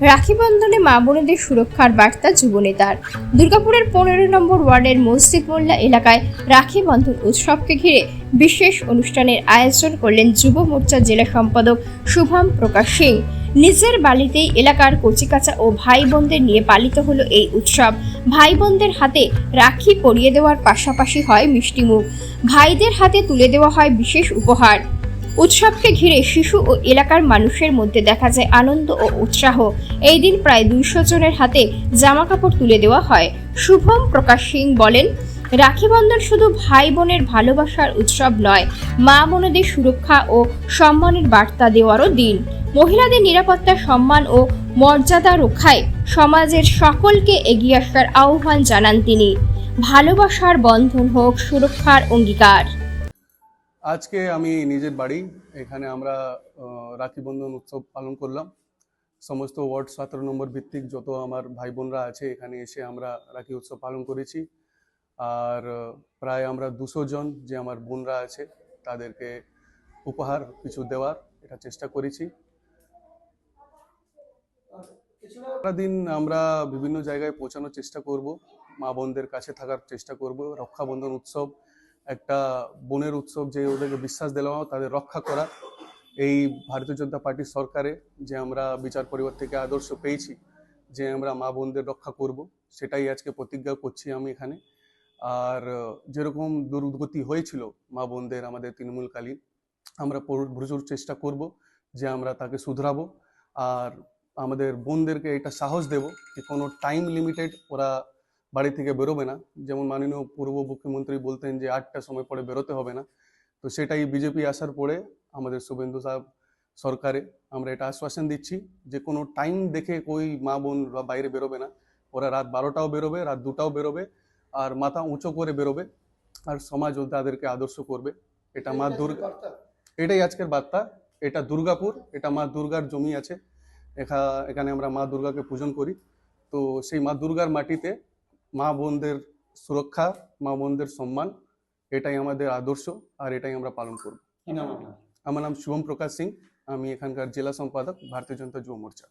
রাখি বন্ধনে মা বোনেদের সুরক্ষার বার্তা যুবনেতার। দুর্গাপুরের 15 নম্বর ওয়ার্ডের মসজিদ মোল্লা এলাকায় রাখি বন্ধন উৎসবকে ঘিরে বিশেষ অনুষ্ঠানের আয়োজন করলেন যুব মোর্চা জেলা সম্পাদক শুভম প্রকাশ সিং। নিজের বাড়িতেই এলাকার কচিকাঁচা ও ভাই বোনদের নিয়ে পালিত হলো এই উৎসব। ভাই বোনদের হাতে রাখি পরিয়ে দেওয়ার পাশাপাশি হয় মিষ্টিমুখ, ভাইদের হাতে তুলে দেওয়া হয় বিশেষ উপহার। উৎসবকে ঘিরে শিশু ও এলাকার মানুষের মধ্যে দেখা যায় আনন্দ ও উৎসাহ। এই দিন প্রায় 200 জনের হাতে জামা কাপড় তুলে দেওয়া হয়। শুভম প্রকাশ সিং বলেন, রাখি বন্ধন শুধু ভাই বোনের ভালোবাসার উৎসব নয়, মা বোনদের সুরক্ষা ও সম্মানের বার্তা দেওয়ারও দিন। মহিলাদের নিরাপত্তা, সম্মান ও মর্যাদা রক্ষায় সমাজের সকলকে এগিয়ে আসার আহ্বান জানান তিনি। ভালোবাসার বন্ধন হোক সুরক্ষার অঙ্গীকার। আজকে আমি নিজের বাড়ি এখানে আমরা রাখি বন্ধন উৎসব পালন করলাম। সমস্ত ওয়ার্ড 17 নম্বর ভিত্তিক যত আমার ভাই বোনরা আছে এখানে এসে আমরা রাখি উৎসব পালন করেছি। আর প্রায় আমরা 200 জন যে আমার বোনরা আছে তাদেরকে উপহার কিছু দেওয়ার এটা চেষ্টা করেছি। সারাদিন আমরা বিভিন্ন জায়গায় পৌঁছানোর চেষ্টা করব, মা বোনদের কাছে থাকার চেষ্টা করব। রক্ষাবন্ধন উৎসব একটা বোনের উৎসব, যে ওদেরকে বিশ্বাস দিলাম তাদের রক্ষা করা। এই ভারতীয় জনতা পার্টির সরকারে যে আমরা বিচার পরিবার থেকে আদর্শ পেয়েছি যে আমরা মা বোনদের রক্ষা করব, সেটাই আজকে প্রতিজ্ঞা করছি আমি এখানে। আর যেরকম দুর্গতি হয়েছিল মা বোনদের আমাদের তৃণমূলকালীন, আমরা প্রচুর চেষ্টা করব যে আমরা তাকে শুধরাবো। আর আমাদের বোনদেরকে এটা সাহস দেব যে কোনো টাইম লিমিটেড ওরা বাড়ি থেকে বেরোবে না। যেমন মাননীয় পূর্ব মুখ্যমন্ত্রী বলতেন যে 8টার সময় পরে বেরোতে হবে না, তো সেটাই বিজেপি আসার পরে আমাদের শুভেন্দু সাহেব সরকারে আমরা এটা আশ্বাসন দিচ্ছি যে কোনো টাইম দেখে কই মা বোন বাইরে বেরোবে না। ওরা রাত 12টাও বেরোবে, রাত 2টাও বেরোবে, আর মাথা উঁচু করে বেরোবে, আর সমাজ তাদেরকে আদর্শ করবে। এটা মা দুর্গা, এটাই আজকের বার্তা। এটা দুর্গাপুর, এটা মা দুর্গার জমি আছে, এখানে আমরা মা দুর্গাকে পূজন করি। তো সেই মা দুর্গার মাটিতে মা বোনদের সুরক্ষা, মা বোনদের সম্মান, এটাই আমাদের আদর্শ, আর এটাই আমরা পালন করব। আমার নাম শুভম প্রকাশ সিং, আমি এখানকার জেলা সম্পাদক ভারতীয় জনতা যুব মোর্চা।